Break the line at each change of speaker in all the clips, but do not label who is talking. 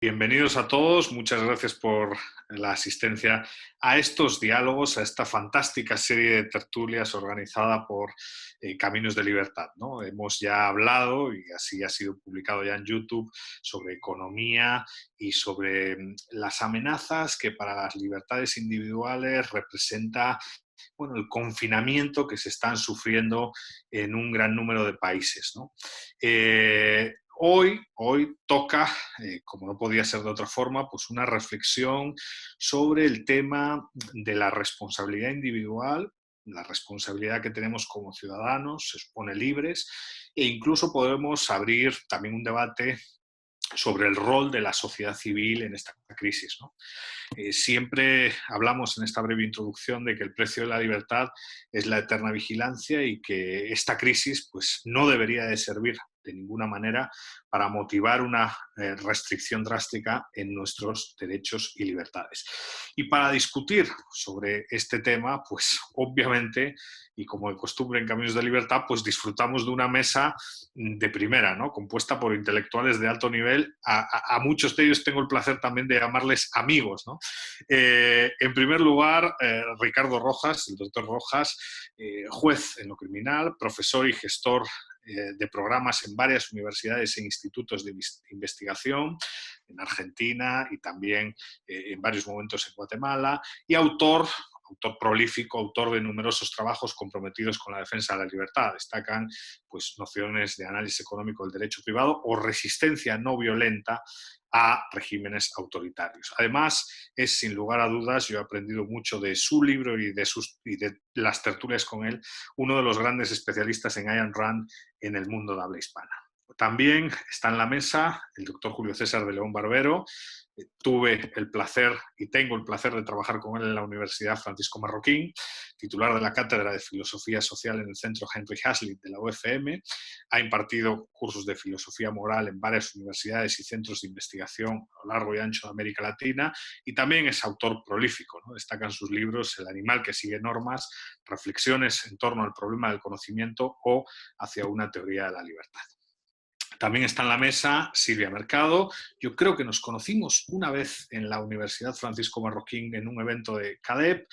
Bienvenidos a todos, muchas gracias por la asistencia a estos diálogos, a esta fantástica serie de tertulias organizada por Caminos de Libertad, ¿no? Hemos ya hablado, y así ha sido publicado ya en YouTube, sobre economía y sobre las amenazas que para las libertades individuales representa, bueno, el confinamiento que se están sufriendo en un gran número de países, ¿no? Hoy toca, como no podía ser de otra forma, pues una reflexión sobre el tema de la responsabilidad individual, la responsabilidad que tenemos como ciudadanos, se supone libres, e incluso podemos abrir también un debate sobre el rol de la sociedad civil en esta crisis, ¿no? Siempre hablamos en esta breve introducción de que el precio de la libertad es la eterna vigilancia y que esta crisis pues, no debería de servir de ninguna manera para motivar una restricción drástica en nuestros derechos y libertades. Y para discutir sobre este tema, pues obviamente, y como de costumbre en Caminos de Libertad, pues disfrutamos de una mesa de primera, ¿no? Compuesta por intelectuales de alto nivel. A muchos de ellos tengo el placer también de llamarles amigos, ¿no? En primer lugar, Ricardo Rojas, el doctor Rojas, juez en lo criminal, profesor y gestor de programas en varias universidades e institutos de investigación en Argentina y también en varios momentos en Guatemala, y autor prolífico, autor de numerosos trabajos comprometidos con la defensa de la libertad. Destacan pues, nociones de análisis económico del derecho privado o resistencia no violenta a regímenes autoritarios. Además, es sin lugar a dudas, yo he aprendido mucho de su libro y de las tertulias con él, uno de los grandes especialistas en Ayn Rand en el mundo de habla hispana. También está en la mesa el doctor Julio César de León Barbero. Tuve el placer y tengo el placer de trabajar con él en la Universidad Francisco Marroquín, titular de la Cátedra de Filosofía Social en el Centro Henry Hazlitt de la UFM. Ha impartido cursos de filosofía moral en varias universidades y centros de investigación a lo largo y ancho de América Latina, y también es autor prolífico, ¿no? Destacan sus libros El animal que sigue normas, Reflexiones en torno al problema del conocimiento o Hacia una teoría de la libertad. También está en la mesa Silvia Mercado. Yo creo que nos conocimos una vez en la Universidad Francisco Marroquín en un evento de CADEP,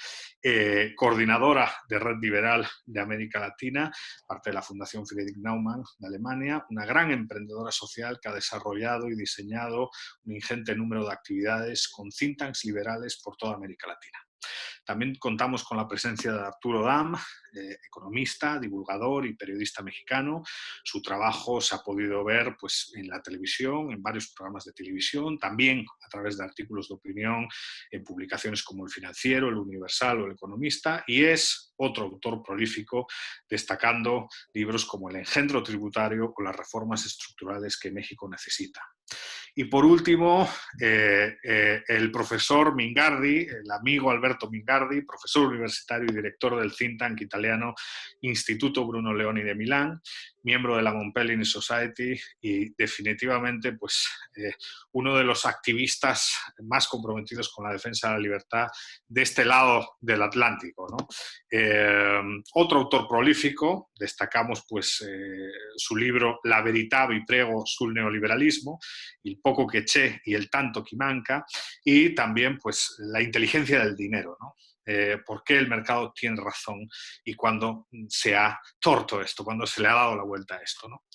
coordinadora de Red Liberal de América Latina, parte de la Fundación Friedrich Naumann de Alemania, una gran emprendedora social que ha desarrollado y diseñado un ingente número de actividades con think tanks liberales por toda América Latina. También contamos con la presencia de Arturo Dam, economista, divulgador y periodista mexicano. Su trabajo se ha podido ver pues, en la televisión, en varios programas de televisión, también a través de artículos de opinión en publicaciones como El Financiero, El Universal o El Economista, y es otro autor prolífico, destacando libros como El engendro tributario o Las reformas estructurales que México necesita. Y por último, el profesor Mingardi, el amigo Alberto Mingardi, profesor universitario y director del think tank italiano Instituto Bruno Leoni de Milán, miembro de la Montpellier Society y definitivamente pues, uno de los activistas más comprometidos con la defensa de la libertad de este lado del Atlántico, ¿no? Otro autor prolífico, destacamos pues, su libro La verità vi prego sul neoliberalismo, el poco que c'è y el tanto que manca, y también pues, la inteligencia del dinero, ¿no? ¿Por qué el mercado tiene razón y cuándo se ha torto esto, cuándo se le ha dado la vuelta a esto, ¿no?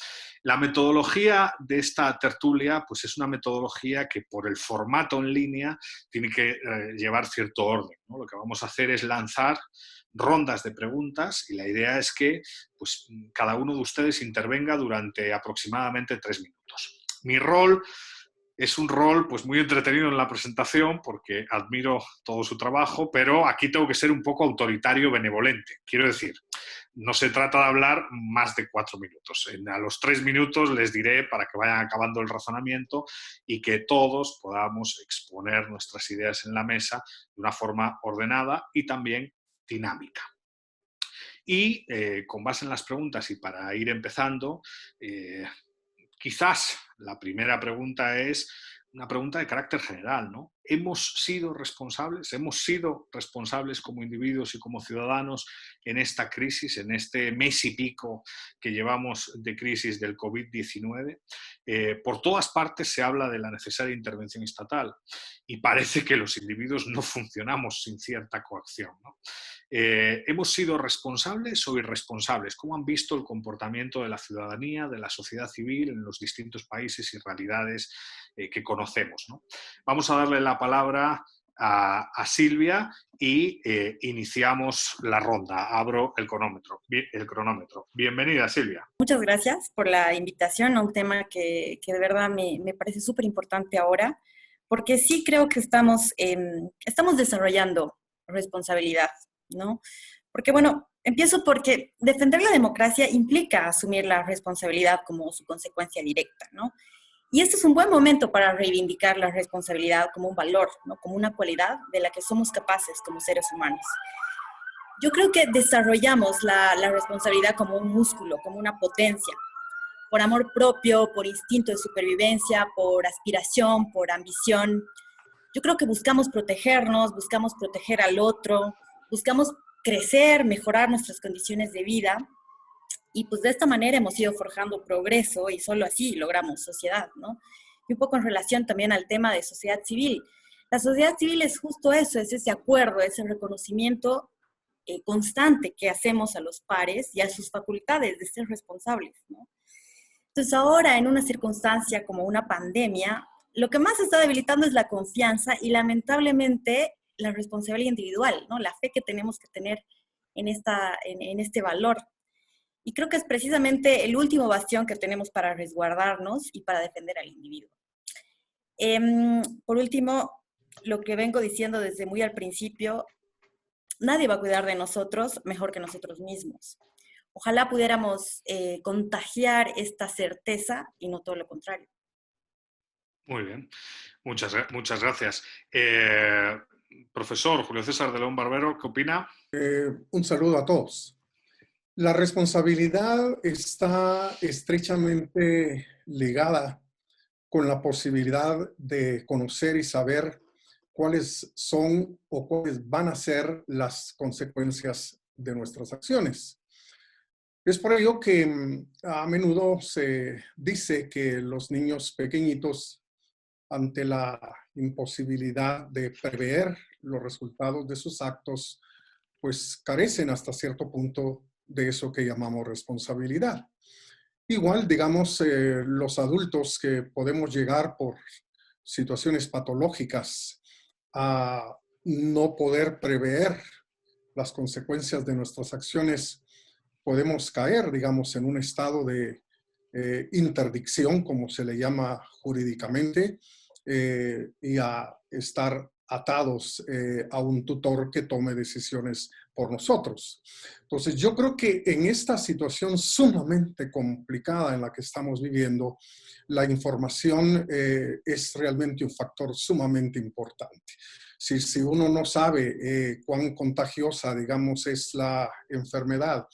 La metodología de esta tertulia pues es una metodología que por el formato en línea tiene que llevar cierto orden, ¿no? Lo que vamos a hacer es lanzar rondas de preguntas y la idea es que pues, cada uno de ustedes intervenga durante aproximadamente 3 minutos. Mi rol es un rol pues, muy entretenido en la presentación porque admiro todo su trabajo, pero aquí tengo que ser un poco autoritario benevolente. Quiero decir, no se trata de hablar más de 4 minutos. A los 3 minutos les diré para que vayan acabando el razonamiento y que todos podamos exponer nuestras ideas en la mesa de una forma ordenada y también dinámica. Y con base en las preguntas y para ir empezando, quizás la primera pregunta es una pregunta de carácter general, ¿no? ¿Hemos sido responsables? ¿Hemos sido responsables como individuos y como ciudadanos en esta crisis, en este mes y pico que llevamos de crisis del COVID-19? Por todas partes se habla de la necesaria intervención estatal y parece que los individuos no funcionamos sin cierta coacción, ¿no? ¿Hemos sido responsables o irresponsables? ¿Cómo han visto el comportamiento de la ciudadanía, de la sociedad civil en los distintos países y realidades que conocemos, ¿no? Vamos a darle la palabra a Silvia y iniciamos la ronda. Abro el cronómetro. Bienvenida, Silvia.
Muchas gracias por la invitación a un tema que de verdad me parece súper importante ahora, porque sí creo que estamos desarrollando responsabilidad, ¿no? Porque, bueno, empiezo porque defender la democracia implica asumir la responsabilidad como su consecuencia directa, ¿no? Y este es un buen momento para reivindicar la responsabilidad como un valor, ¿no? Como una cualidad de la que somos capaces como seres humanos. Yo creo que desarrollamos la responsabilidad como un músculo, como una potencia, por amor propio, por instinto de supervivencia, por aspiración, por ambición. Yo creo que buscamos protegernos, buscamos proteger al otro, buscamos crecer, mejorar nuestras condiciones de vida y pues de esta manera hemos ido forjando progreso y solo así logramos sociedad, ¿no? Y un poco en relación también al tema de sociedad civil. La sociedad civil es justo eso, es ese acuerdo, ese reconocimiento constante que hacemos a los pares y a sus facultades de ser responsables, ¿no? Entonces ahora, en una circunstancia como una pandemia, lo que más se está debilitando es la confianza y lamentablemente la responsabilidad individual, ¿no? La fe que tenemos que tener en este valor. Y creo que es precisamente el último bastión que tenemos para resguardarnos y para defender al individuo. Por último, lo que vengo diciendo desde muy al principio, nadie va a cuidar de nosotros mejor que nosotros mismos. Ojalá pudiéramos contagiar esta certeza y no todo lo contrario.
Muy bien, muchas gracias. Profesor Julio César de León Barbero, ¿qué opina?
Un saludo a todos. La responsabilidad está estrechamente ligada con la posibilidad de conocer y saber cuáles son o cuáles van a ser las consecuencias de nuestras acciones. Es por ello que a menudo se dice que los niños pequeñitos, ante la imposibilidad de prever los resultados de sus actos, pues carecen hasta cierto punto de eso que llamamos responsabilidad. Igual, digamos, los adultos que podemos llegar por situaciones patológicas a no poder prever las consecuencias de nuestras acciones, podemos caer, digamos, en un estado de interdicción, como se le llama jurídicamente, y a estar atados a un tutor que tome decisiones por nosotros. Entonces, yo creo que en esta situación sumamente complicada en la que estamos viviendo, la información es realmente un factor sumamente importante. Si uno no sabe cuán contagiosa, digamos, es la enfermedad,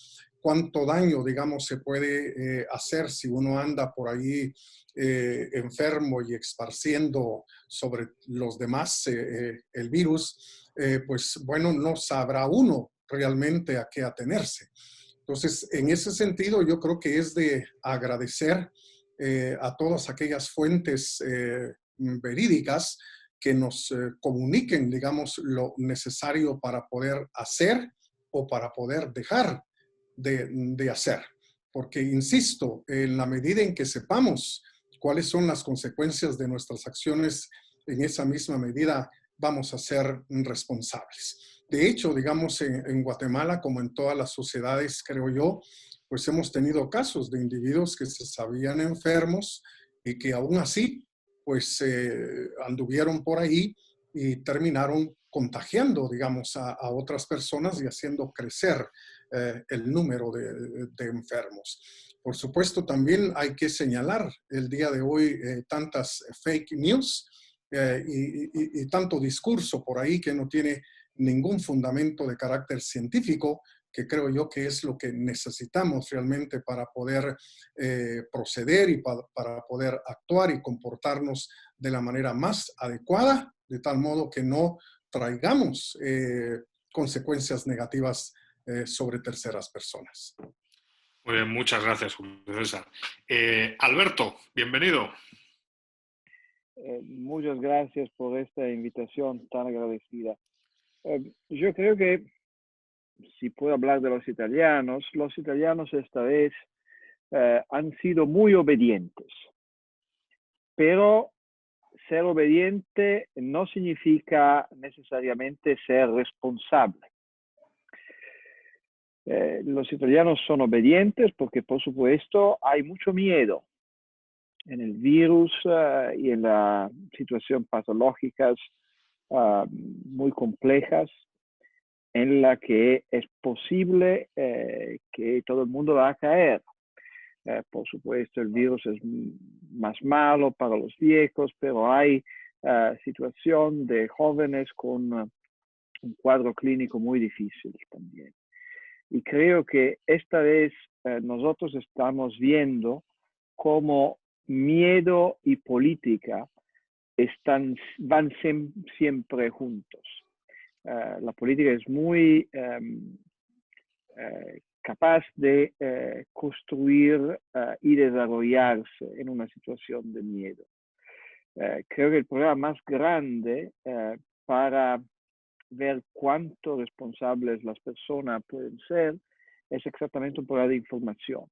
cuánto daño, digamos, se puede hacer si uno anda por ahí enfermo y esparciendo sobre los demás el virus, pues bueno, no sabrá uno realmente a qué atenerse. Entonces, en ese sentido, yo creo que es de agradecer a todas aquellas fuentes verídicas que nos comuniquen, digamos, lo necesario para poder hacer o para poder dejar de hacer. Porque, insisto, en la medida en que sepamos cuáles son las consecuencias de nuestras acciones, en esa misma medida vamos a ser responsables. De hecho, digamos, en Guatemala, como en todas las sociedades, creo yo, pues hemos tenido casos de individuos que se sabían enfermos y que aún así, pues anduvieron por ahí y terminaron contagiando, digamos, a otras personas y haciendo crecer el número de enfermos. Por supuesto, también hay que señalar el día de hoy tantas fake news y tanto discurso por ahí que no tiene ningún fundamento de carácter científico, que creo yo que es lo que necesitamos realmente para poder proceder y para poder actuar y comportarnos de la manera más adecuada, de tal modo que no traigamos consecuencias negativas sobre terceras personas.
Muy bien, muchas gracias, Julio César. Alberto, bienvenido.
Muchas gracias por esta invitación tan agradecida. Yo creo que, si puedo hablar de los italianos esta vez han sido muy obedientes, pero ser obediente no significa necesariamente ser responsable. Los italianos son obedientes porque, por supuesto, hay mucho miedo en el virus y en la situación patológicas muy complejas, en la que es posible que todo el mundo va a caer. Por supuesto, el virus es más malo para los viejos, pero hay situación de jóvenes con un cuadro clínico muy difícil también. Y creo que esta vez nosotros estamos viendo cómo miedo y política van siempre juntos. La política es muy capaz de construir y desarrollarse en una situación de miedo. Creo que el problema más grande para ver cuánto responsables las personas pueden ser es exactamente un problema de información.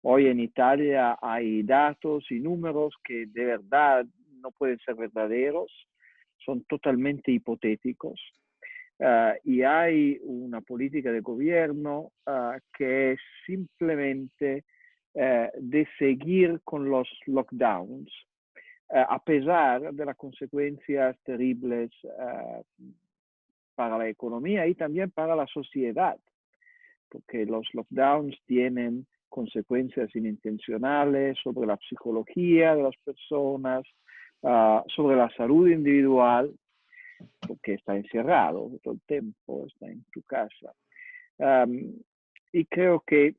Hoy en Italia hay datos y números que de verdad no pueden ser verdaderos, son totalmente hipotéticos. Y hay una política de gobierno que es simplemente de seguir con los lockdowns, a pesar de las consecuencias terribles para la economía y también para la sociedad, porque los lockdowns tienen consecuencias inintencionales sobre la psicología de las personas, sobre la salud individual, porque está encerrado todo el tiempo, está en tu casa. Y creo que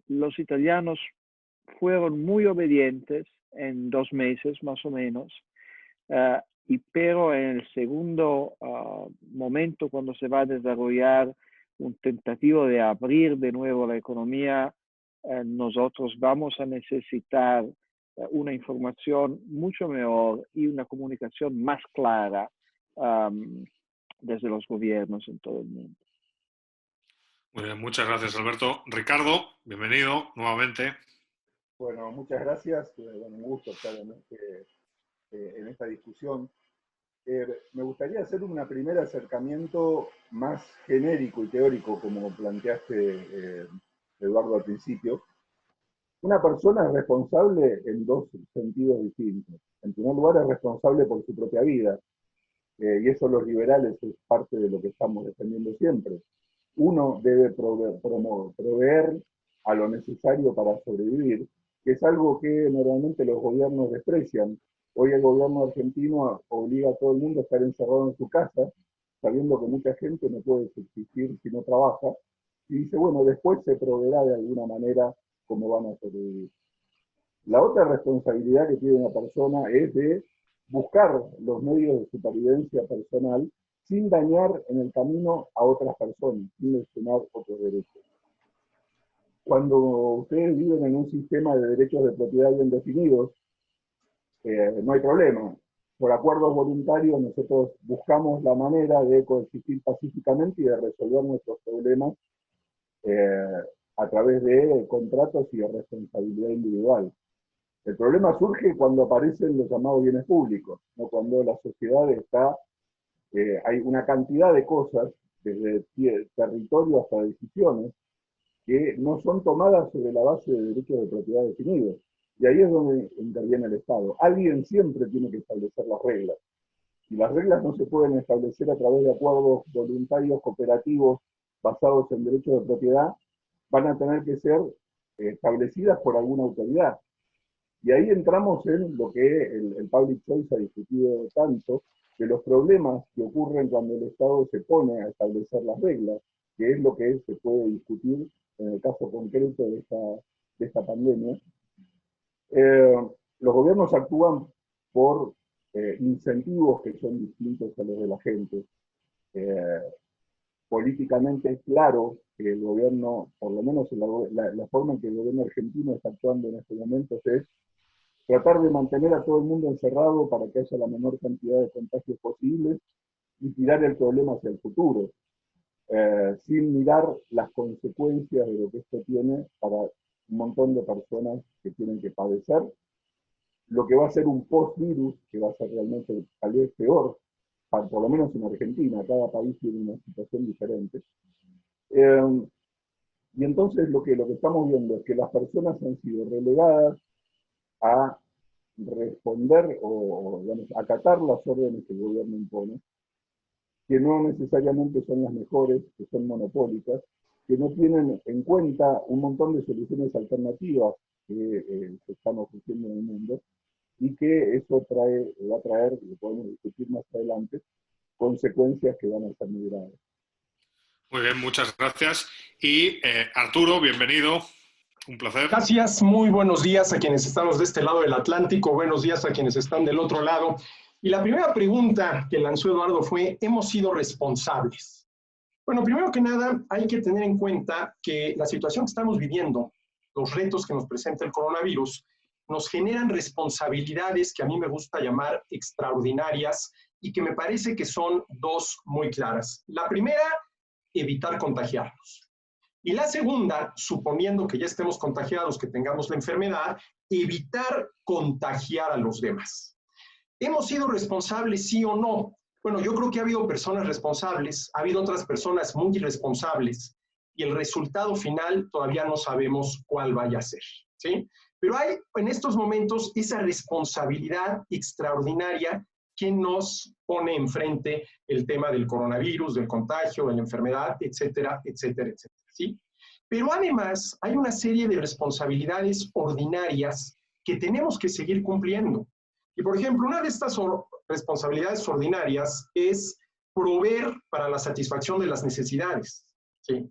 los italianos fueron muy obedientes en 2 meses más o menos, pero en el segundo momento, cuando se va a desarrollar un tentativo de abrir de nuevo la economía, nosotros vamos a necesitar una información mucho mejor y una comunicación más clara desde los gobiernos en todo el mundo.
Muy bien, muchas gracias, Alberto. Ricardo, bienvenido nuevamente.
Bueno, muchas gracias. Un gusto estar en esta discusión. Me gustaría hacer un primer acercamiento más genérico y teórico, como planteaste, Eduardo, al principio. Una persona es responsable en 2 sentidos distintos. En primer lugar, es responsable por su propia vida, y eso los liberales es parte de lo que estamos defendiendo siempre. Uno debe proveer a lo necesario para sobrevivir, que es algo que normalmente los gobiernos desprecian. Hoy el gobierno argentino obliga a todo el mundo a estar encerrado en su casa, sabiendo que mucha gente no puede subsistir si no trabaja, y dice, bueno, después se proveerá de alguna manera cómo van a sobrevivir. La otra responsabilidad que tiene una persona es de buscar los medios de supervivencia personal sin dañar en el camino a otras personas, sin lesionar otros derechos. Cuando ustedes viven en un sistema de derechos de propiedad bien definidos, no hay problema. Por acuerdos voluntarios nosotros buscamos la manera de coexistir pacíficamente y de resolver nuestros problemas a través de contratos y de responsabilidad individual. El problema surge cuando aparecen los llamados bienes públicos, ¿no? Cuando la sociedad está, hay una cantidad de cosas, desde territorio hasta decisiones, que no son tomadas sobre la base de derechos de propiedad definidos. Y ahí es donde interviene el Estado. Alguien siempre tiene que establecer las reglas. Y las reglas no se pueden establecer a través de acuerdos voluntarios, cooperativos, basados en derechos de propiedad, van a tener que ser establecidas por alguna autoridad. Y ahí entramos en lo que el Public Choice ha discutido tanto, de los problemas que ocurren cuando el Estado se pone a establecer las reglas, que es lo que se puede discutir en el caso concreto de esta pandemia. los gobiernos actúan por incentivos que son distintos a los de la gente. Políticamente es claro que el gobierno, por lo menos la forma en que el gobierno argentino está actuando en estos momentos es tratar de mantener a todo el mundo encerrado para que haya la menor cantidad de contagios posibles y tirar el problema hacia el futuro, sin mirar las consecuencias de lo que esto tiene para un montón de personas que tienen que padecer, lo que va a ser un post-virus, que va a ser realmente tal vez peor, por lo menos en Argentina, cada país tiene una situación diferente. Y entonces lo que estamos viendo es que las personas han sido relegadas a responder o digamos, acatar las órdenes que el gobierno impone, que no necesariamente son las mejores, que son monopólicas, que no tienen en cuenta un montón de soluciones alternativas que se están ofreciendo en el mundo, y que eso va a traer, lo podemos discutir más adelante, consecuencias que van a ser muy graves.
Muy bien, muchas gracias. Y Arturo, bienvenido. Un placer.
Gracias, muy buenos días a quienes estamos de este lado del Atlántico, buenos días a quienes están del otro lado. Y la primera pregunta que lanzó Eduardo fue, ¿hemos sido responsables? Bueno, primero que nada, hay que tener en cuenta que la situación que estamos viviendo, los retos que nos presenta el coronavirus, nos generan responsabilidades que a mí me gusta llamar extraordinarias y que me parece que son dos muy claras. La primera, evitar contagiarnos. Y la segunda, suponiendo que ya estemos contagiados, que tengamos la enfermedad, evitar contagiar a los demás. ¿Hemos sido responsables, sí o no? Bueno, yo creo que ha habido personas responsables, ha habido otras personas muy irresponsables, y el resultado final todavía no sabemos cuál vaya a ser, ¿sí? Pero hay en estos momentos esa responsabilidad extraordinaria que nos pone enfrente el tema del coronavirus, del contagio, de la enfermedad, etcétera, etcétera, etcétera, ¿sí? Pero además hay una serie de responsabilidades ordinarias que tenemos que seguir cumpliendo. Y por ejemplo, una de estas responsabilidades ordinarias es proveer para la satisfacción de las necesidades, ¿sí?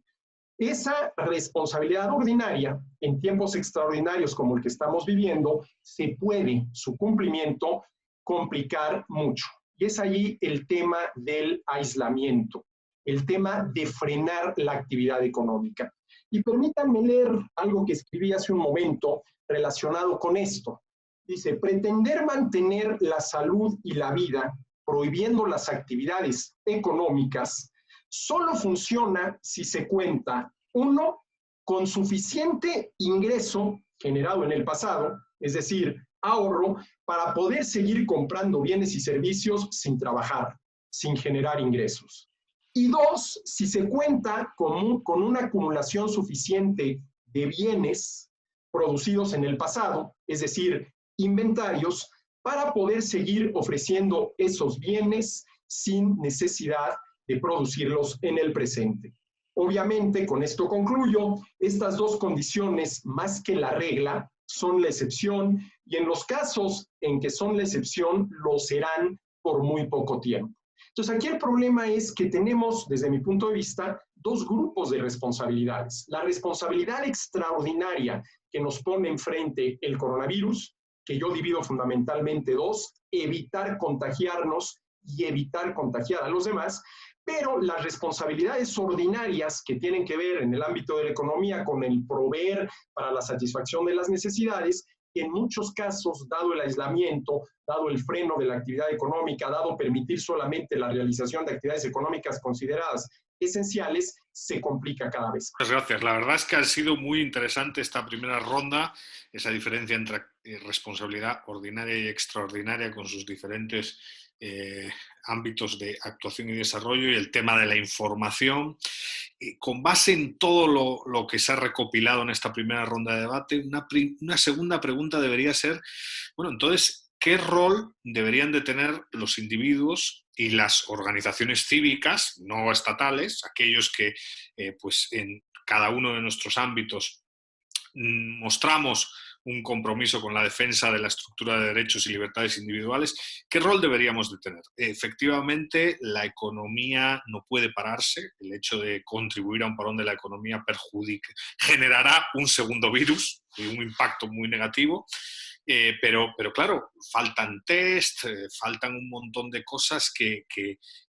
Esa responsabilidad ordinaria, en tiempos extraordinarios como el que estamos viviendo, se puede, su cumplimiento, complicar mucho. Y es allí el tema del aislamiento, el tema de frenar la actividad económica. Y permítanme leer algo que escribí hace un momento relacionado con esto. Dice, pretender mantener la salud y la vida prohibiendo las actividades económicas solo funciona si se cuenta, uno, con suficiente ingreso generado en el pasado, es decir, ahorro, para poder seguir comprando bienes y servicios sin trabajar, sin generar ingresos. Y dos, si se cuenta con una acumulación suficiente de bienes producidos en el pasado, es decir, inventarios, para poder seguir ofreciendo esos bienes sin necesidad de producirlos en el presente. Obviamente, con esto concluyo, estas dos condiciones, más que la regla, son la excepción, y en los casos en que son la excepción, lo serán por muy poco tiempo. Entonces, aquí el problema es que tenemos, desde mi punto de vista, dos grupos de responsabilidades. La responsabilidad extraordinaria que nos pone enfrente el coronavirus, que yo divido fundamentalmente dos, evitar contagiarnos y evitar contagiar a los demás, pero las responsabilidades ordinarias que tienen que ver en el ámbito de la economía con el proveer para la satisfacción de las necesidades, que en muchos casos, dado el aislamiento, dado el freno de la actividad económica, dado permitir solamente la realización de actividades económicas consideradas esenciales, se complica cada vez.
Muchas gracias. La verdad es que ha sido muy interesante esta primera ronda, esa diferencia entre responsabilidad ordinaria y extraordinaria con sus diferentes ámbitos de actuación y desarrollo, y el tema de la información. Con base en todo lo que se ha recopilado en esta primera ronda de debate, una segunda pregunta debería ser, bueno, entonces, ¿qué rol deberían de tener los individuos y las organizaciones cívicas, no estatales, aquellos que pues en cada uno de nuestros ámbitos mostramos un compromiso con la defensa de la estructura de derechos y libertades individuales? ¿Qué rol deberíamos de tener? Efectivamente, la economía no puede pararse. El hecho de contribuir a un parón de la economía generará un segundo virus y un impacto muy negativo. Pero claro, faltan test, faltan un montón de cosas que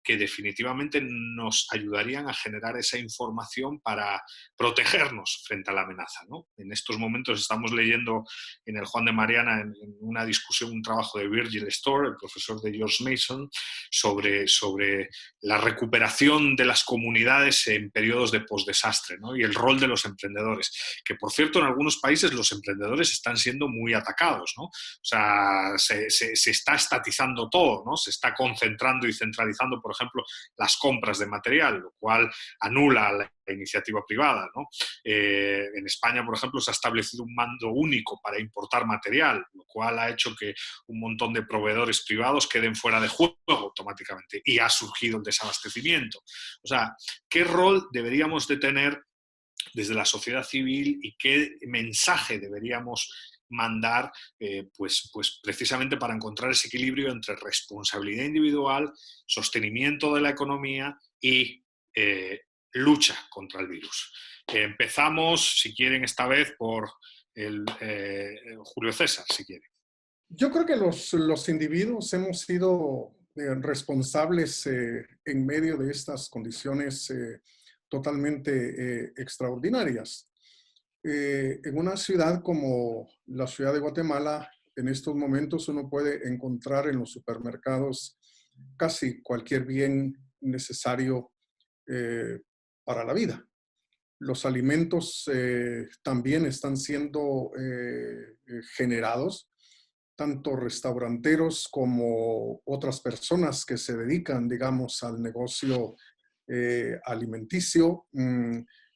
definitivamente nos ayudarían a generar esa información para protegernos frente a la amenaza, ¿no? En estos momentos estamos leyendo en el Juan de Mariana, en una discusión, un trabajo de Virgil Storr, el profesor de George Mason, sobre la recuperación de las comunidades en periodos de postdesastre, ¿no? Y el rol de los emprendedores, que por cierto en algunos países los emprendedores están siendo muy atacados, ¿no? O sea, se está estatizando todo, ¿no? Se está concentrando y centralizando, por ejemplo, las compras de material, lo cual anula la iniciativa privada, ¿no? En España, por ejemplo, se ha establecido un mando único para importar material, lo cual ha hecho que un montón de proveedores privados queden fuera de juego automáticamente y ha surgido el desabastecimiento. O sea, ¿qué rol deberíamos de tener desde la sociedad civil y qué mensaje deberíamos mandar pues precisamente para encontrar ese equilibrio entre responsabilidad individual, sostenimiento de la economía y lucha contra el virus? Empezamos, si quieren, esta vez por Julio César, si quieren.
Yo creo que los individuos hemos sido responsables en medio de estas condiciones totalmente extraordinarias. En una ciudad como la ciudad de Guatemala, en estos momentos uno puede encontrar en los supermercados casi cualquier bien necesario para la vida. Los alimentos también están siendo generados, tanto restauranteros como otras personas que se dedican, digamos, al negocio alimenticio,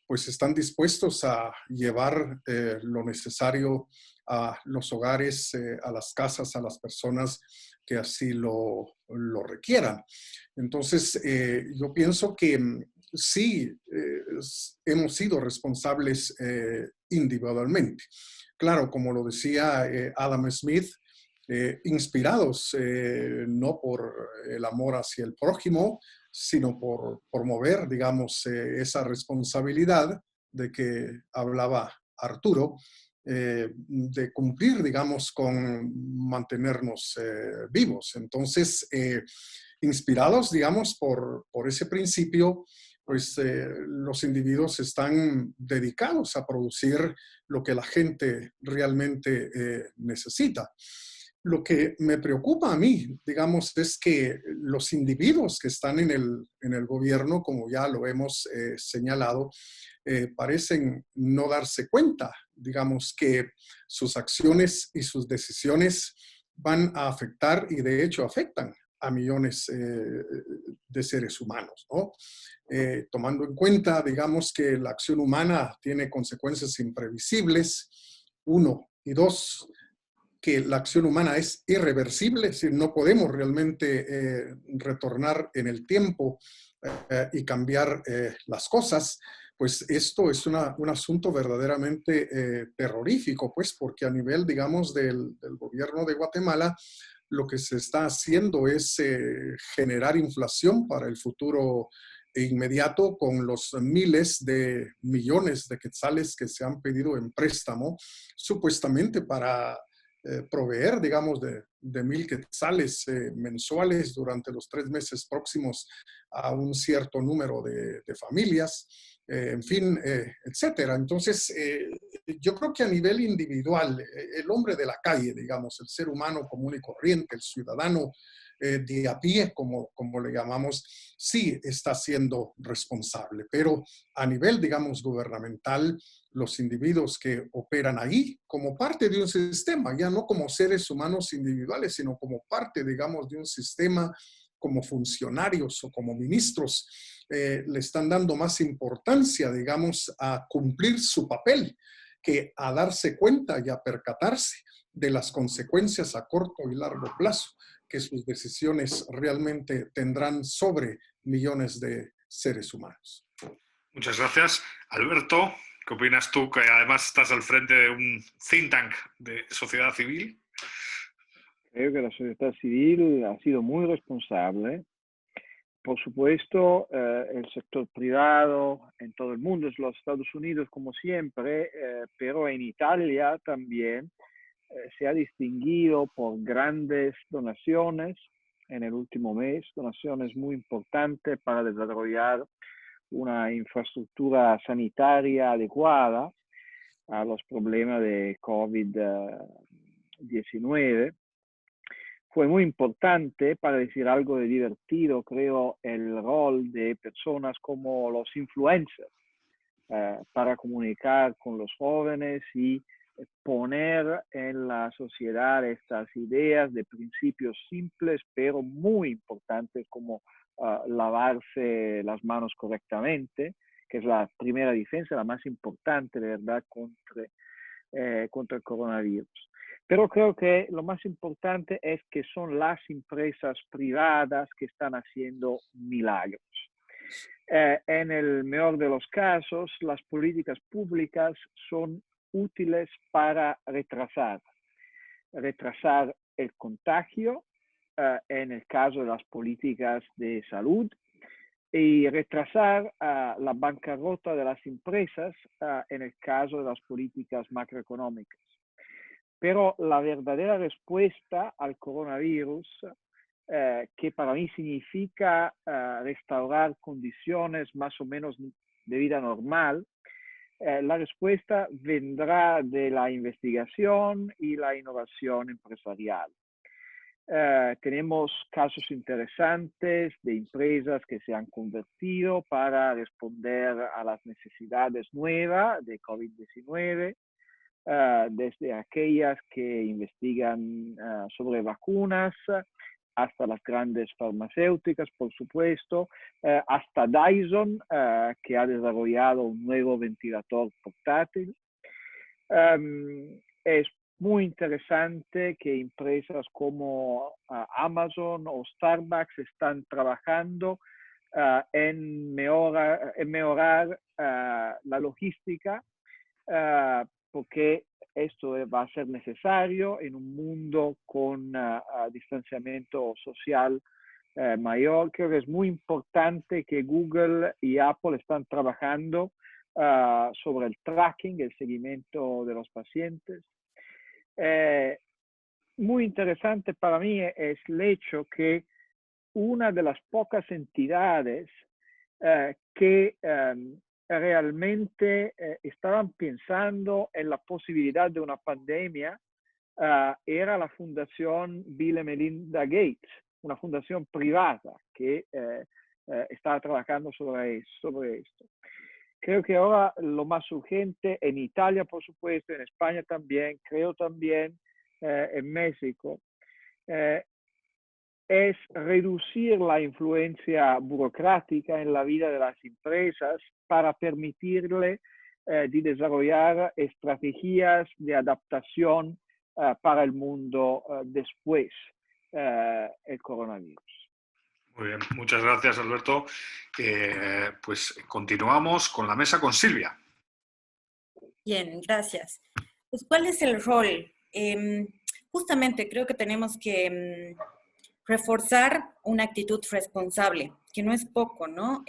pues están dispuestos a llevar lo necesario a los hogares, a las casas, a las personas que así lo requieran. Entonces, yo pienso que sí, hemos sido responsables individualmente. Claro, como lo decía Adam Smith, inspirados no por el amor hacia el prójimo, sino por mover, digamos, esa responsabilidad de que hablaba Arturo, de cumplir, digamos, con mantenernos vivos. Entonces, inspirados, digamos, por ese principio, pues los individuos están dedicados a producir lo que la gente realmente necesita. Lo que me preocupa a mí, digamos, es que los individuos que están en el gobierno, como ya lo hemos señalado, parecen no darse cuenta, digamos, que sus acciones y sus decisiones van a afectar y de hecho afectan a millones de seres humanos, ¿no? Tomando en cuenta, digamos, que la acción humana tiene consecuencias imprevisibles, uno, y dos, que la acción humana es irreversible, es decir, no podemos realmente retornar en el tiempo y cambiar las cosas, pues esto es un asunto verdaderamente terrorífico, pues porque a nivel, digamos, del gobierno de Guatemala, lo que se está haciendo es generar inflación para el futuro inmediato con los miles de millones de quetzales que se han pedido en préstamo, supuestamente para proveer, digamos, de 1,000 quetzales mensuales durante los 3 meses próximos a un cierto número de familias, en fin, etcétera. Entonces, yo creo que a nivel individual, el hombre de la calle, digamos, el ser humano común y corriente, el ciudadano de a pie, como le llamamos, sí está siendo responsable, pero a nivel, digamos, gubernamental, los individuos que operan ahí como parte de un sistema, ya no como seres humanos individuales, sino como parte, digamos, de un sistema, como funcionarios o como ministros, le están dando más importancia, digamos, a cumplir su papel que a darse cuenta y a percatarse de las consecuencias a corto y largo plazo que sus decisiones realmente tendrán sobre millones de seres humanos.
Muchas gracias. Alberto, ¿qué opinas tú, que además estás al frente de un think tank de sociedad civil?
Creo que la sociedad civil ha sido muy responsable. Por supuesto, el sector privado en todo el mundo, en los Estados Unidos como siempre, pero en Italia también se ha distinguido por grandes donaciones en el último mes, donaciones muy importantes para desarrollar una infraestructura sanitaria adecuada a los problemas de COVID-19. Fue muy importante, para decir algo de divertido, creo, el rol de personas como los influencers para comunicar con los jóvenes y poner en la sociedad estas ideas de principios simples, pero muy importantes, como lavarse las manos correctamente, que es la primera defensa, la más importante, de verdad, contra el coronavirus. Pero creo que lo más importante es que son las empresas privadas que están haciendo milagros. En el mejor de los casos, las políticas públicas son útiles para retrasar el contagio en el caso de las políticas de salud y retrasar la bancarrota de las empresas en el caso de las políticas macroeconómicas. Pero la verdadera respuesta al coronavirus, que para mí significa restaurar condiciones más o menos de vida normal, la respuesta vendrá de la investigación y la innovación empresarial. Tenemos casos interesantes de empresas que se han convertido para responder a las necesidades nuevas de COVID-19, desde aquellas que investigan sobre vacunas, hasta las grandes farmacéuticas, por supuesto, hasta Dyson, que ha desarrollado un nuevo ventilador portátil. Es muy interesante que empresas como Amazon o Starbucks están trabajando en mejorar la logística, porque esto va a ser necesario en un mundo con distanciamiento social mayor. Creo que es muy importante que Google y Apple están trabajando sobre el tracking, el seguimiento de los pacientes. Muy interesante para mí es el hecho que una de las pocas entidades que realmente estaban pensando en la posibilidad de una pandemia era la Fundación Bill y Melinda Gates, una fundación privada que estaba trabajando sobre esto. Creo que ahora lo más urgente en Italia, por supuesto, en España también, creo también en México, es reducir la influencia burocrática en la vida de las empresas para permitirle de desarrollar estrategias de adaptación para el mundo después del coronavirus.
Muy bien, muchas gracias, Alberto. Pues continuamos con la mesa con Silvia.
Bien, gracias. Pues, ¿cuál es el rol? Justamente creo que tenemos que reforzar una actitud responsable, que no es poco, ¿no?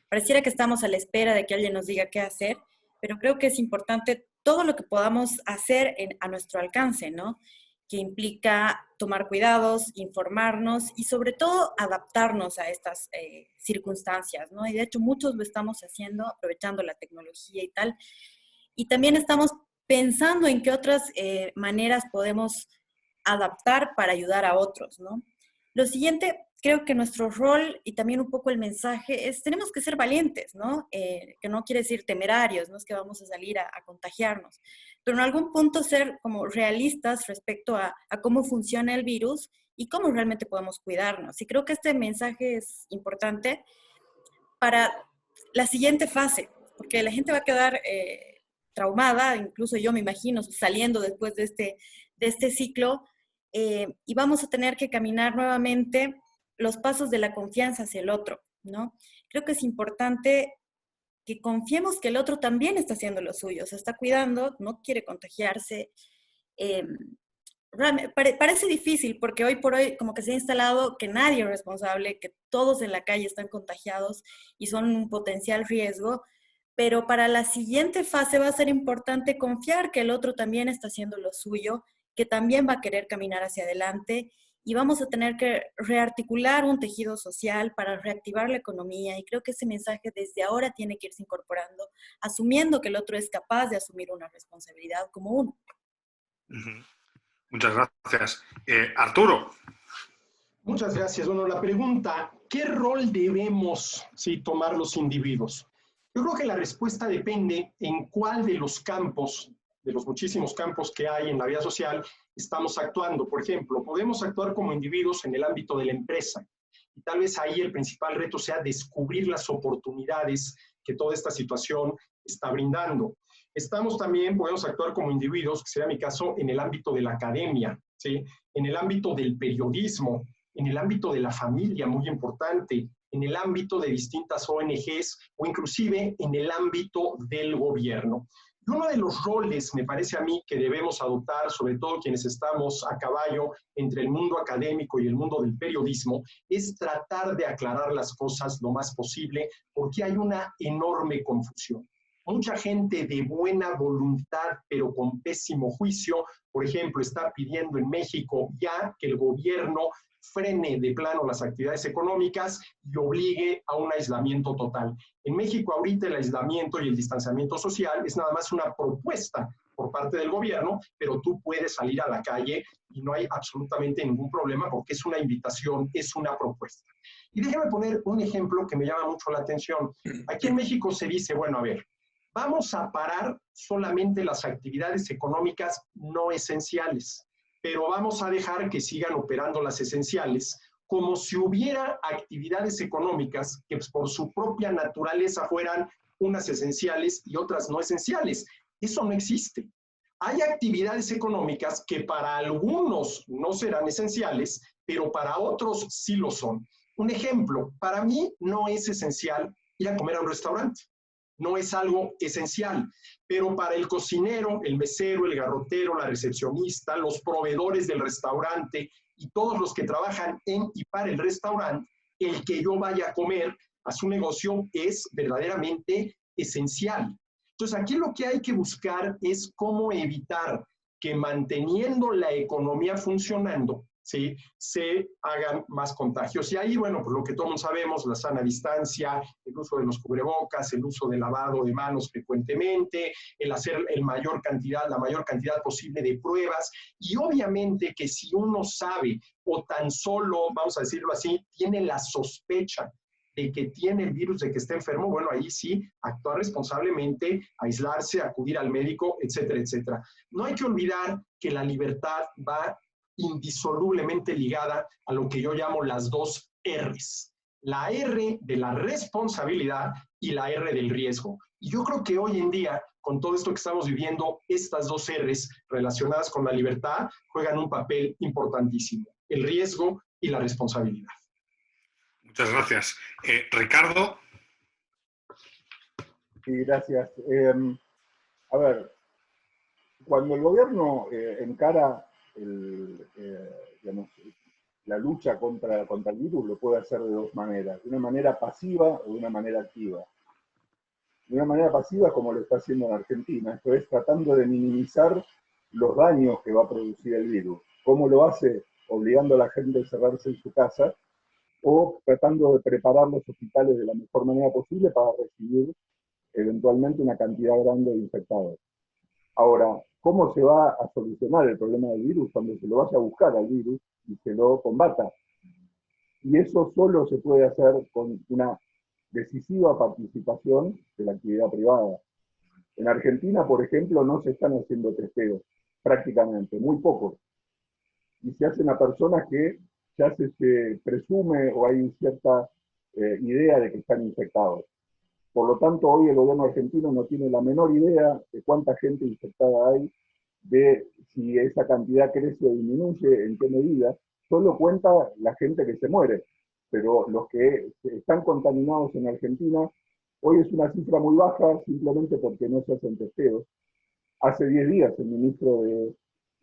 Pareciera que estamos a la espera de que alguien nos diga qué hacer, pero creo que es importante todo lo que podamos hacer a nuestro alcance, ¿no? Que implica tomar cuidados, informarnos y sobre todo adaptarnos a estas circunstancias, ¿no? Y de hecho muchos lo estamos haciendo, aprovechando la tecnología y tal. Y también estamos pensando en qué otras maneras podemos adaptar para ayudar a otros, ¿no? Lo siguiente, creo que nuestro rol y también un poco el mensaje es, tenemos que ser valientes, ¿no? Que no quiere decir temerarios, no es que vamos a salir a contagiarnos, pero en algún punto ser como realistas respecto a cómo funciona el virus y cómo realmente podemos cuidarnos. Y creo que este mensaje es importante para la siguiente fase, porque la gente va a quedar traumada, incluso yo me imagino saliendo después de este ciclo, y vamos a tener que caminar nuevamente los pasos de la confianza hacia el otro, ¿no? Creo que es importante que confiemos que el otro también está haciendo lo suyo, se está cuidando, no quiere contagiarse. Parece difícil porque hoy por hoy como que se ha instalado que nadie es responsable, que todos en la calle están contagiados y son un potencial riesgo, pero para la siguiente fase va a ser importante confiar que el otro también está haciendo lo suyo que también va a querer caminar hacia adelante y vamos a tener que rearticular un tejido social para reactivar la economía, y creo que ese mensaje desde ahora tiene que irse incorporando, asumiendo que el otro es capaz de asumir una responsabilidad como uno.
Muchas gracias. Arturo.
Muchas gracias. Bueno, la pregunta, ¿qué rol debemos tomar los individuos? Yo creo que la respuesta depende en cuál de los campos, de los muchísimos campos que hay en la vida social, estamos actuando. Por ejemplo, podemos actuar como individuos en el ámbito de la empresa. Y tal vez ahí el principal reto sea descubrir las oportunidades que toda esta situación está brindando. Podemos actuar como individuos, que sería mi caso, en el ámbito de la academia, ¿sí? En el ámbito del periodismo, en el ámbito de la familia, muy importante, en el ámbito de distintas ONGs o inclusive en el ámbito del gobierno. Y uno de los roles, me parece a mí, que debemos adoptar, sobre todo quienes estamos a caballo entre el mundo académico y el mundo del periodismo, es tratar de aclarar las cosas lo más posible, porque hay una enorme confusión. Mucha gente de buena voluntad, pero con pésimo juicio, por ejemplo, está pidiendo en México ya que el gobierno frene de plano las actividades económicas y obligue a un aislamiento total. En México ahorita el aislamiento y el distanciamiento social es nada más una propuesta por parte del gobierno, pero tú puedes salir a la calle y no hay absolutamente ningún problema porque es una invitación, es una propuesta. Y déjeme poner un ejemplo que me llama mucho la atención. Aquí en México se dice, bueno, a ver, vamos a parar solamente las actividades económicas no esenciales, pero vamos a dejar que sigan operando las esenciales, como si hubiera actividades económicas que por su propia naturaleza fueran unas esenciales y otras no esenciales. Eso no existe. Hay actividades económicas que para algunos no serán esenciales, pero para otros sí lo son. Un ejemplo, para mí no es esencial ir a comer a un restaurante. No es algo esencial, pero para el cocinero, el mesero, el garrotero, la recepcionista, los proveedores del restaurante y todos los que trabajan en y para el restaurante, el que yo vaya a comer a su negocio es verdaderamente esencial. Entonces, aquí lo que hay que buscar es cómo evitar que manteniendo la economía funcionando, ¿sí?, se hagan más contagios. Y ahí, bueno, pues lo que todos sabemos, la sana distancia, el uso de los cubrebocas, el uso de lavado de manos frecuentemente, el hacer la mayor cantidad posible de pruebas, y obviamente que si uno sabe o tan solo, vamos a decirlo así, tiene la sospecha de que tiene el virus, de que está enfermo, bueno, ahí sí, actuar responsablemente, aislarse, acudir al médico, etcétera, etcétera. No hay que olvidar que la libertad va indisolublemente ligada a lo que yo llamo las dos R's. La R de la responsabilidad y la R del riesgo. Y yo creo que hoy en día, con todo esto que estamos viviendo, estas dos R's relacionadas con la libertad juegan un papel importantísimo. El riesgo y la responsabilidad.
Muchas gracias. Ricardo.
Sí, gracias. A ver, cuando el gobierno encara digamos, la lucha contra el virus, lo puede hacer de dos maneras, de una manera pasiva o de una manera activa. De una manera pasiva, como lo está haciendo en Argentina, esto es tratando de minimizar los daños que va a producir el virus. ¿Cómo lo hace? Obligando a la gente a encerrarse en su casa o tratando de preparar los hospitales de la mejor manera posible para recibir eventualmente una cantidad grande de infectados. Ahora, ¿cómo se va a solucionar el problema del virus? Cuando se lo vaya a buscar al virus y se lo combata. Y eso solo se puede hacer con una decisiva participación de la actividad privada. En Argentina, por ejemplo, no se están haciendo testeos, prácticamente, muy pocos. Y se hacen a personas que ya se presume o hay cierta idea de que están infectados. Por lo tanto, hoy el gobierno argentino no tiene la menor idea de cuánta gente infectada hay, de si esa cantidad crece o disminuye, en qué medida. Solo cuenta la gente que se muere, pero los que están contaminados en Argentina, hoy es una cifra muy baja simplemente porque no se hacen testeos. Hace 10 días el ministro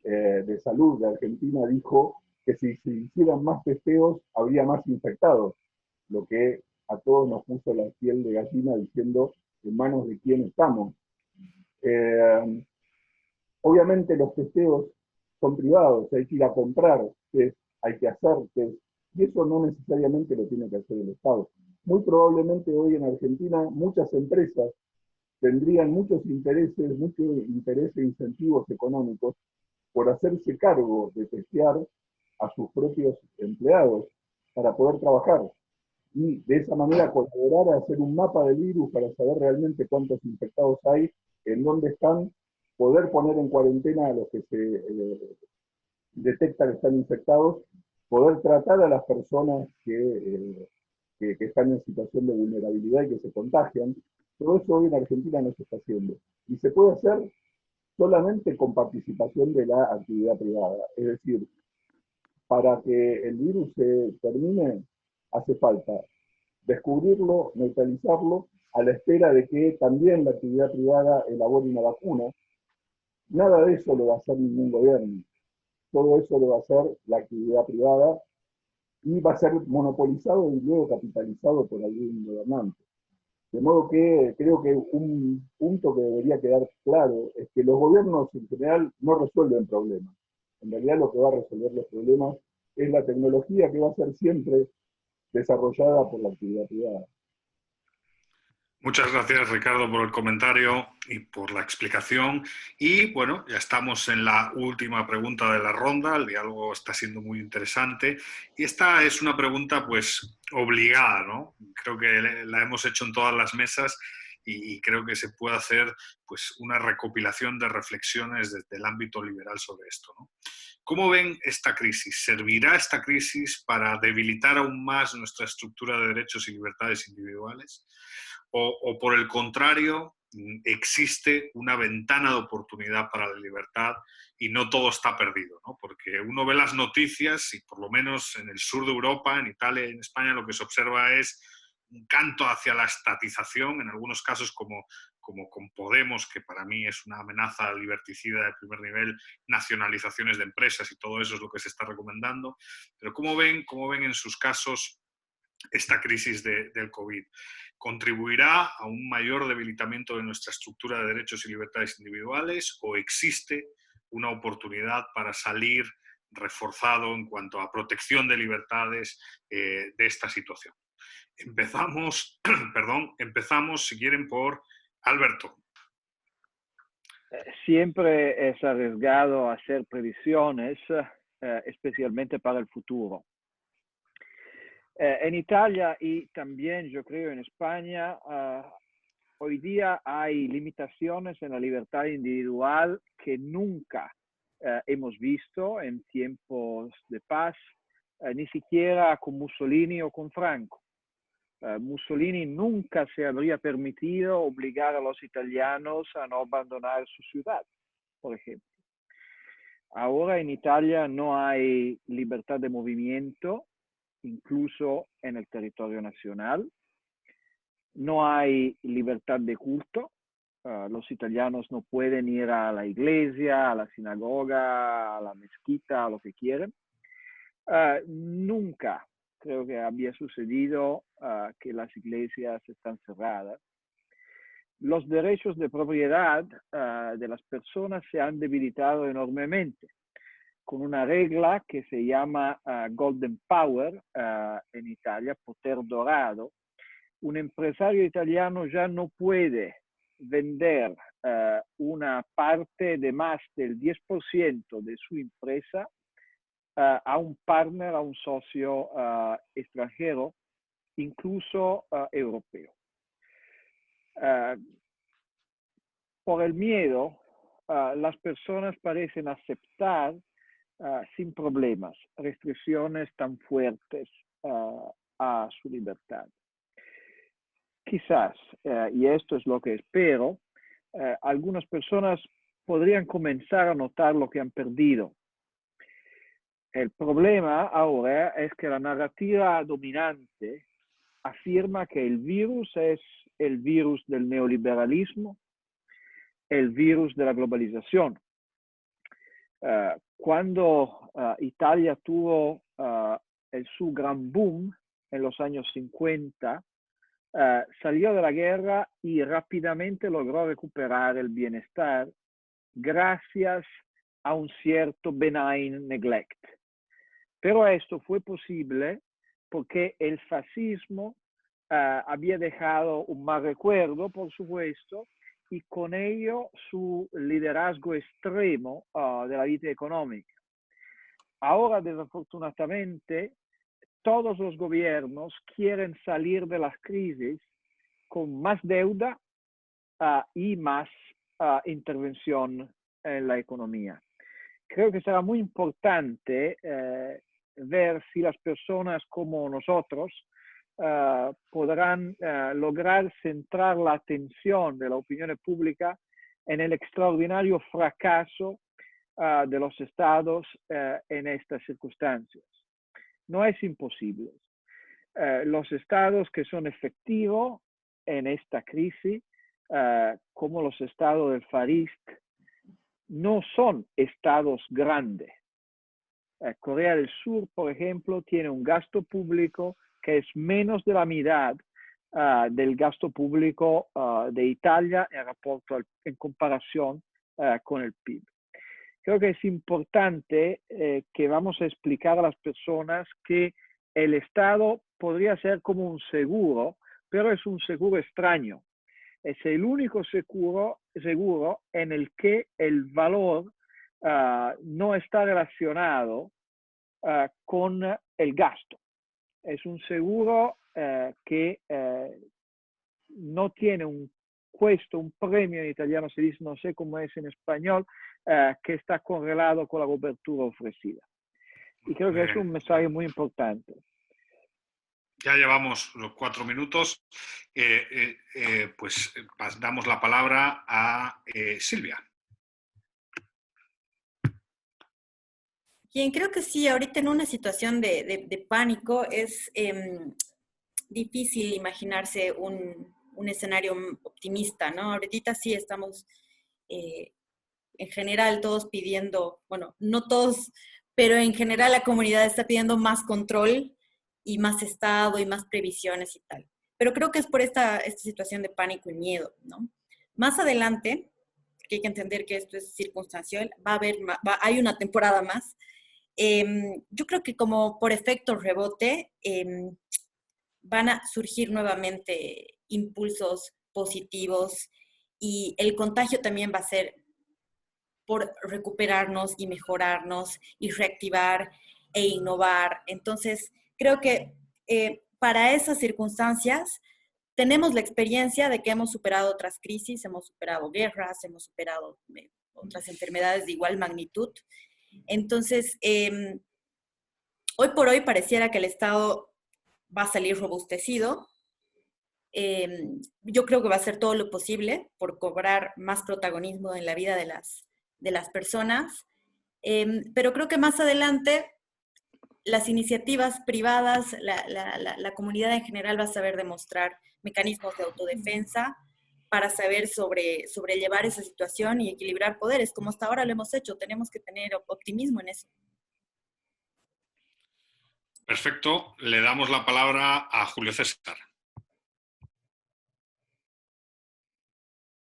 de Salud de Argentina dijo que si se hicieran más testeos habría más infectados, lo que a todos nos puso la piel de gallina diciendo en manos de quién estamos. Obviamente los testeos son privados, hay que ir a comprar test, hay que hacer test, y eso no necesariamente lo tiene que hacer el Estado. Muy probablemente hoy en Argentina muchas empresas tendrían muchos intereses e incentivos económicos por hacerse cargo de testear a sus propios empleados para poder trabajar y de esa manera colaborar a hacer un mapa del virus para saber realmente cuántos infectados hay, en dónde están, poder poner en cuarentena a los que se detecta que están infectados, poder tratar a las personas que están en situación de vulnerabilidad y que se contagian. Todo eso hoy en Argentina no se está haciendo. Y se puede hacer solamente con participación de la actividad privada. Es decir, para que el virus se termine, hace falta descubrirlo, neutralizarlo, a la espera de que también la actividad privada elabore una vacuna. Nada de eso lo va a hacer ningún gobierno. Todo eso lo va a hacer la actividad privada y va a ser monopolizado y luego capitalizado por algún gobernante. De modo que creo que un punto que debería quedar claro es que los gobiernos en general no resuelven problemas. En realidad lo que va a resolver los problemas es la tecnología que va a ser siempre desarrollada por la actividad privada.
Muchas gracias, Ricardo, por el comentario y por la explicación. Y bueno, ya estamos en la última pregunta de la ronda. El diálogo está siendo muy interesante. Y esta es una pregunta, pues, obligada, ¿no? Creo que la hemos hecho en todas las mesas y creo que se puede hacer, pues, una recopilación de reflexiones desde el ámbito liberal sobre esto, ¿no? ¿Cómo ven esta crisis? ¿Servirá esta crisis para debilitar aún más nuestra estructura de derechos y libertades individuales? ¿O por el contrario, existe una ventana de oportunidad para la libertad y no todo está perdido, ¿no? Porque uno ve las noticias y por lo menos en el sur de Europa, en Italia y en España, lo que se observa es un canto hacia la estatización, en algunos casos como con Podemos, que para mí es una amenaza liberticida de primer nivel, nacionalizaciones de empresas y todo eso es lo que se está recomendando. Pero ¿cómo ven en sus casos esta crisis del COVID? ¿Contribuirá a un mayor debilitamiento de nuestra estructura de derechos y libertades individuales o existe una oportunidad para salir reforzado en cuanto a protección de libertades de esta situación? Empezamos, si quieren, por Alberto.
Siempre es arriesgado hacer previsiones, especialmente para el futuro. En Italia y también yo creo en España, hoy día hay limitaciones en la libertad individual que nunca hemos visto en tiempos de paz, ni siquiera con Mussolini o con Franco. Mussolini nunca se habría permitido obligar a los italianos a no abandonar su ciudad, por ejemplo. Ahora en Italia no hay libertad de movimiento, incluso en el territorio nacional. No hay libertad de culto. Los italianos no pueden ir a la iglesia, a la sinagoga, a la mezquita, a lo que quieran. Nunca creo que había sucedido que las iglesias están cerradas. Los derechos de propiedad de las personas se han debilitado enormemente, con una regla que se llama Golden Power en Italia, poder dorado. Un empresario italiano ya no puede vender una parte de más del 10% de su empresa a un partner, a un socio extranjero, incluso europeo. Por el miedo, las personas parecen aceptar sin problemas restricciones tan fuertes a su libertad. Quizás, y esto es lo que espero, algunas personas podrían comenzar a notar lo que han perdido. El problema ahora es que la narrativa dominante afirma que el virus es el virus del neoliberalismo, el virus de la globalización. Cuando Italia tuvo su gran boom en los años 50, salió de la guerra y rápidamente logró recuperar el bienestar gracias a un cierto benign neglect. Pero esto fue posible porque el fascismo había dejado un mal recuerdo, por supuesto, y con ello su liderazgo extremo de la vida económica. Ahora, desafortunadamente, todos los gobiernos quieren salir de las crisis con más deuda y más intervención en la economía. Creo que será muy importante ver si las personas como nosotros podrán lograr centrar la atención de la opinión pública en el extraordinario fracaso de los estados en estas circunstancias. No es imposible. Los estados que son efectivos en esta crisis, como los estados del Far East, no son estados grandes. Corea del Sur, por ejemplo, tiene un gasto público que es menos de la mitad del gasto público de Italia en comparación con el PIB. Creo que es importante que vamos a explicar a las personas que el Estado podría ser como un seguro, pero es un seguro extraño. Es el único seguro en el que el valor no está relacionado con el gasto. Es un seguro que no tiene un costo, un premio en italiano se dice, no sé cómo es en español, que está correlado con la cobertura ofrecida. Y creo que es un mensaje muy importante.
Ya llevamos los 4 minutos, pues damos la palabra a Silvia.
Bien, creo que sí, ahorita en una situación de pánico es difícil imaginarse un escenario optimista, ¿no? Ahorita sí estamos en general todos pidiendo, bueno, no todos, pero en general la comunidad está pidiendo más control y más Estado y más previsiones y tal. Pero creo que es por esta situación de pánico y miedo, ¿no? Más adelante, que hay que entender que esto es circunstancial, hay una temporada más. Yo creo que como por efecto rebote van a surgir nuevamente impulsos positivos y el contagio también va a ser por recuperarnos y mejorarnos y reactivar e innovar. Entonces, creo que para esas circunstancias tenemos la experiencia de que hemos superado otras crisis, hemos superado guerras, hemos superado otras enfermedades de igual magnitud. Entonces, hoy por hoy pareciera que el Estado va a salir robustecido. Yo creo que va a hacer todo lo posible por cobrar más protagonismo en la vida de las personas, pero creo que más adelante las iniciativas privadas, la comunidad en general va a saber demostrar mecanismos de autodefensa para saber sobrellevar esa situación y equilibrar poderes, como hasta ahora lo hemos hecho. Tenemos que tener optimismo en eso.
Perfecto. Le damos la palabra a Julio César.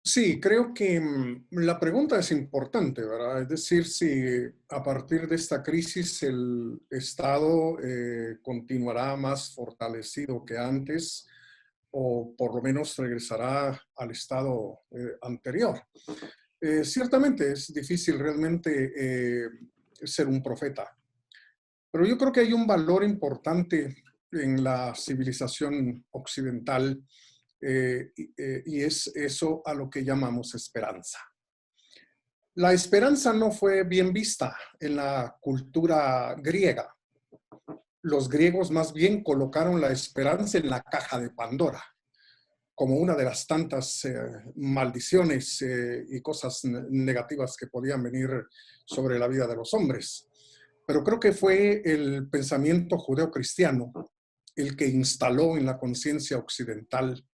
Sí, creo que la pregunta es importante, ¿verdad? Es decir, si a partir de esta crisis el Estado continuará más fortalecido que antes o por lo menos regresará al estado anterior. Ciertamente es difícil realmente ser un profeta, pero yo creo que hay un valor importante en la civilización occidental y es eso a lo que llamamos esperanza. La esperanza no fue bien vista en la cultura griega. Los griegos más bien colocaron la esperanza en la caja de Pandora, como una de las tantas maldiciones y cosas negativas que podían venir sobre la vida de los hombres. Pero creo que fue el pensamiento judeocristiano el que instaló en la conciencia occidental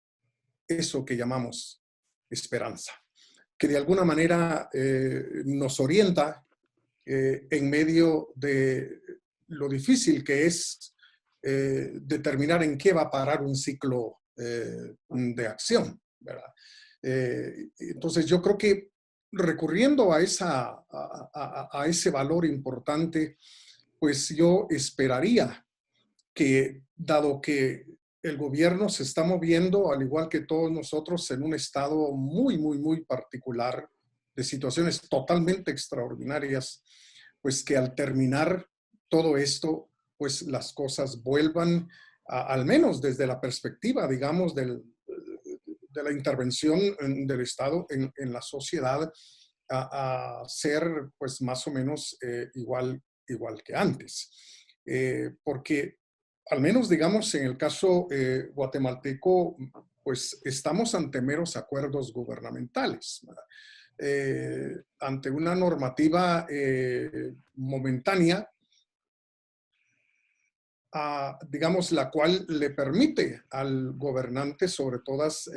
eso que llamamos esperanza, que de alguna manera nos orienta en medio de lo difícil que es determinar en qué va a parar un ciclo de acción, ¿verdad? Entonces yo creo que recurriendo a ese valor importante, pues yo esperaría que, dado que el gobierno se está moviendo, al igual que todos nosotros, en un estado muy, muy, muy particular, de situaciones totalmente extraordinarias, pues que al terminar todo esto, pues las cosas vuelvan, al menos desde la perspectiva, digamos, de la intervención del Estado en la sociedad, a ser pues más o menos igual que antes. Porque al menos, digamos, en el caso guatemalteco, pues estamos ante meros acuerdos gubernamentales, ante una normativa momentánea, digamos, la cual le permite al gobernante sobre todas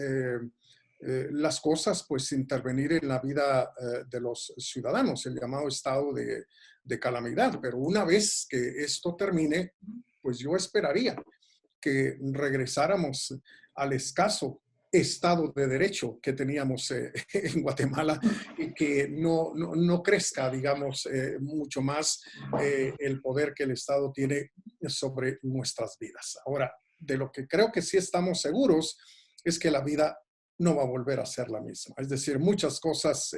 las cosas, pues intervenir en la vida de los ciudadanos, el llamado estado de calamidad. Pero una vez que esto termine, pues yo esperaría que regresáramos al escaso Estado de Derecho que teníamos en Guatemala y que no crezca, digamos, mucho más el poder que el Estado tiene sobre nuestras vidas. Ahora, de lo que creo que sí estamos seguros es que la vida no va a volver a ser la misma. Es decir, muchas cosas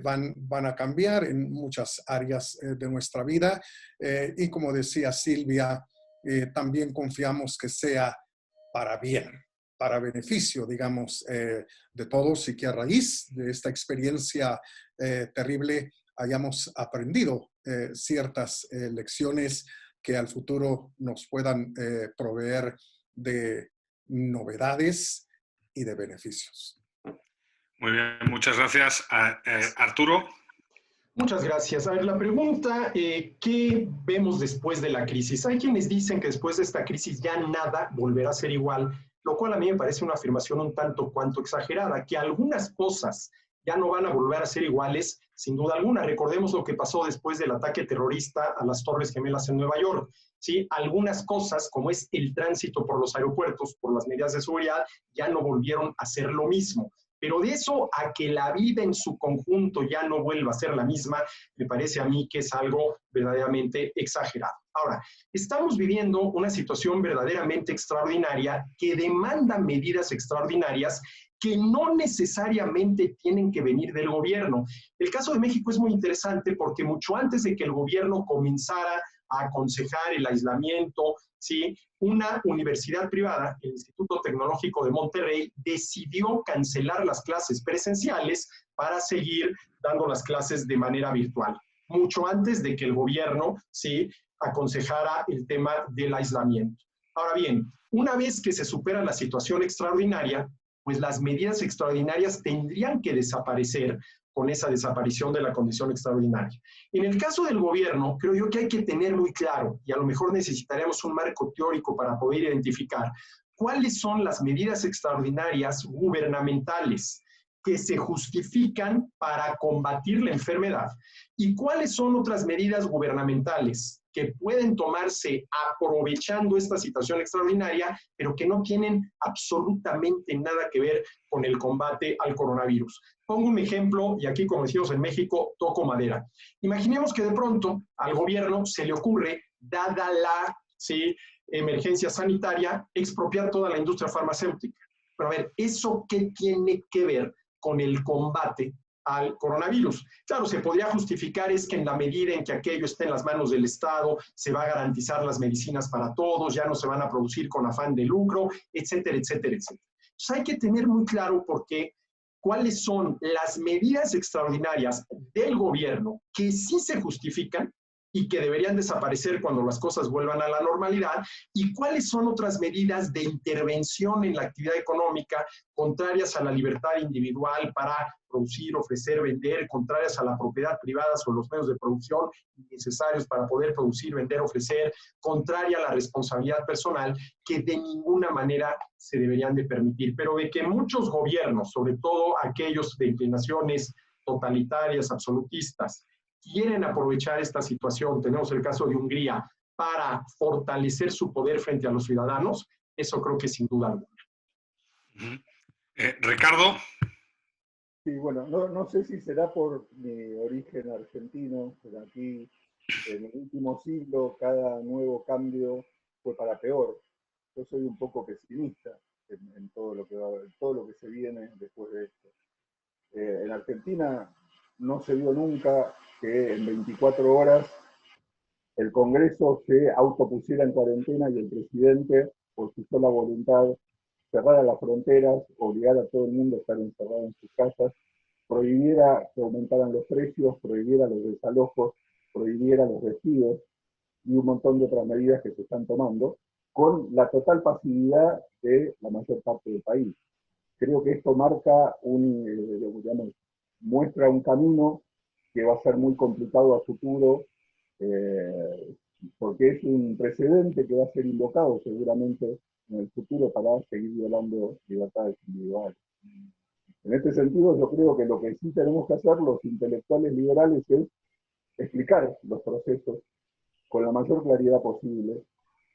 van a cambiar en muchas áreas de nuestra vida y como decía Silvia, también confiamos que sea para bien, para beneficio, digamos, de todos y que a raíz de esta experiencia terrible hayamos aprendido ciertas lecciones que al futuro nos puedan proveer de novedades y de beneficios.
Muy bien, muchas gracias. Arturo.
Muchas gracias. A ver, la pregunta, ¿qué vemos después de la crisis? Hay quienes dicen que después de esta crisis ya nada volverá a ser igual, lo cual a mí me parece una afirmación un tanto cuanto exagerada, que algunas cosas ya no van a volver a ser iguales, sin duda alguna. Recordemos lo que pasó después del ataque terrorista a las Torres Gemelas en Nueva York. ¿Sí? Algunas cosas, como es el tránsito por los aeropuertos, por las medidas de seguridad, ya no volvieron a ser lo mismo. Pero de eso a que la vida en su conjunto ya no vuelva a ser la misma, me parece a mí que es algo verdaderamente exagerado. Ahora, estamos viviendo una situación verdaderamente extraordinaria que demanda medidas extraordinarias que no necesariamente tienen que venir del gobierno. El caso de México es muy interesante porque mucho antes de que el gobierno comenzara a aconsejar el aislamiento, ¿sí? Una universidad privada, el Instituto Tecnológico de Monterrey, decidió cancelar las clases presenciales para seguir dando las clases de manera virtual, mucho antes de que el gobierno, ¿sí?, aconsejara el tema del aislamiento. Ahora bien, una vez que se supera la situación extraordinaria, pues las medidas extraordinarias tendrían que desaparecer con esa desaparición de la condición extraordinaria. En el caso del gobierno, creo yo que hay que tener muy claro, y a lo mejor necesitaremos un marco teórico para poder identificar cuáles son las medidas extraordinarias gubernamentales que se justifican para combatir la enfermedad y cuáles son otras medidas gubernamentales que pueden tomarse aprovechando esta situación extraordinaria, pero que no tienen absolutamente nada que ver con el combate al coronavirus. Pongo un ejemplo, y aquí, como decimos en México, toco madera. Imaginemos que de pronto al gobierno se le ocurre, dada la emergencia sanitaria, expropiar toda la industria farmacéutica. Pero a ver, ¿eso qué tiene que ver con el combate al coronavirus? Claro, se podría justificar es que en la medida en que aquello esté en las manos del Estado, se va a garantizar las medicinas para todos, ya no se van a producir con afán de lucro, etcétera, etcétera, etcétera. Entonces hay que tener muy claro cuáles son las medidas extraordinarias del gobierno que sí se justifican y que deberían desaparecer cuando las cosas vuelvan a la normalidad, y cuáles son otras medidas de intervención en la actividad económica contrarias a la libertad individual para producir, ofrecer, vender, contrarias a la propiedad privada sobre los medios de producción necesarios para poder producir, vender, ofrecer, contraria a la responsabilidad personal, que de ninguna manera se deberían de permitir. Pero de que muchos gobiernos, sobre todo aquellos de inclinaciones totalitarias, absolutistas, quieren aprovechar esta situación, tenemos el caso de Hungría, para fortalecer su poder frente a los ciudadanos, eso creo que sin duda alguna.
Ricardo.
Sí, bueno, no sé si será por mi origen argentino, pero aquí en el último siglo cada nuevo cambio fue para peor. Yo soy un poco pesimista en todo lo que en todo lo que se viene después de esto. En Argentina no se vio nunca que en 24 horas el Congreso se autopusiera en cuarentena y el presidente, por su sola voluntad, cerrara las fronteras, obligara a todo el mundo a estar encerrado en sus casas, prohibiera que aumentaran los precios, prohibiera los desalojos, prohibiera los despidos y un montón de otras medidas que se están tomando, con la total pasividad de la mayor parte del país. Creo que esto marca digamos, muestra un camino que va a ser muy complicado a futuro, eh, porque es un precedente que va a ser invocado seguramente en el futuro para seguir violando libertades individuales. En este sentido, yo creo que lo que sí tenemos que hacer los intelectuales liberales es explicar los procesos con la mayor claridad posible,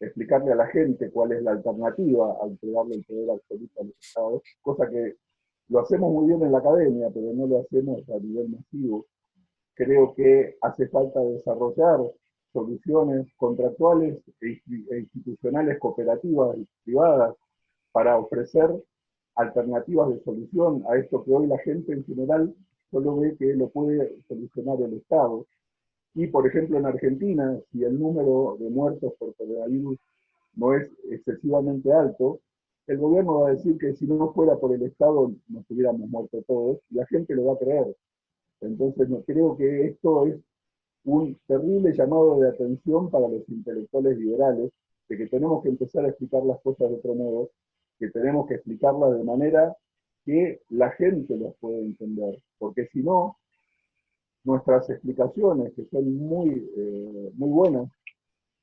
explicarle a la gente cuál es la alternativa a entregarle el poder absoluto a los estados, cosa que lo hacemos muy bien en la academia, pero no lo hacemos a nivel masivo. Creo que hace falta desarrollar soluciones contractuales e institucionales cooperativas y privadas para ofrecer alternativas de solución a esto que hoy la gente en general solo ve que lo puede solucionar el Estado. Y, por ejemplo, en Argentina, si el número de muertos por coronavirus no es excesivamente alto, el gobierno va a decir que si no fuera por el Estado nos hubiéramos muerto todos, y la gente lo va a creer. Entonces, no, creo que esto es un terrible llamado de atención para los intelectuales liberales, de que tenemos que empezar a explicar las cosas de otro modo, que tenemos que explicarlas de manera que la gente las pueda entender, porque si no, nuestras explicaciones, que son muy buenas,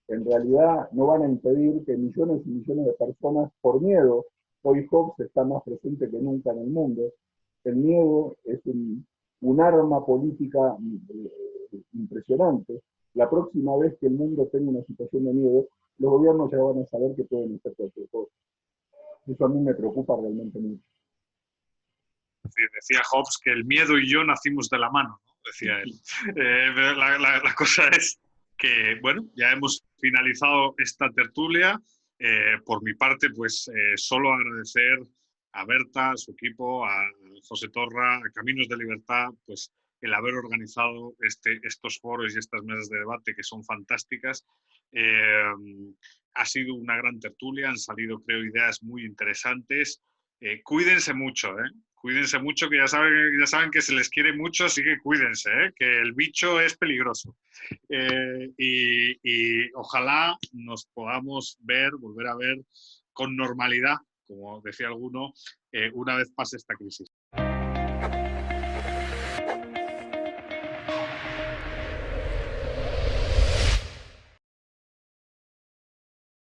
en realidad no van a impedir que millones y millones de personas, por miedo, hoy Hobbes está más presente que nunca en el mundo, el miedo es un arma política impresionante. La próxima vez que el mundo tenga una situación de miedo, los gobiernos ya van a saber que pueden hacer cualquier cosa. Eso a mí me preocupa realmente mucho.
Decía Hobbes que el miedo y yo nacimos de la mano, ¿no? Decía él. La cosa es que, bueno, ya hemos finalizado esta tertulia. Por mi parte, pues solo agradecer a Berta, a su equipo, a José Torra, a Caminos de Libertad, pues el haber organizado estos foros y estas mesas de debate que son fantásticas. Ha sido una gran tertulia, han salido, creo, ideas muy interesantes. Cuídense mucho, ¿eh? Cuídense mucho, que ya saben que se les quiere mucho, así que cuídense, ¿eh? Que el bicho es peligroso. Y ojalá nos podamos volver a ver con normalidad, como decía alguno, una vez pase esta crisis.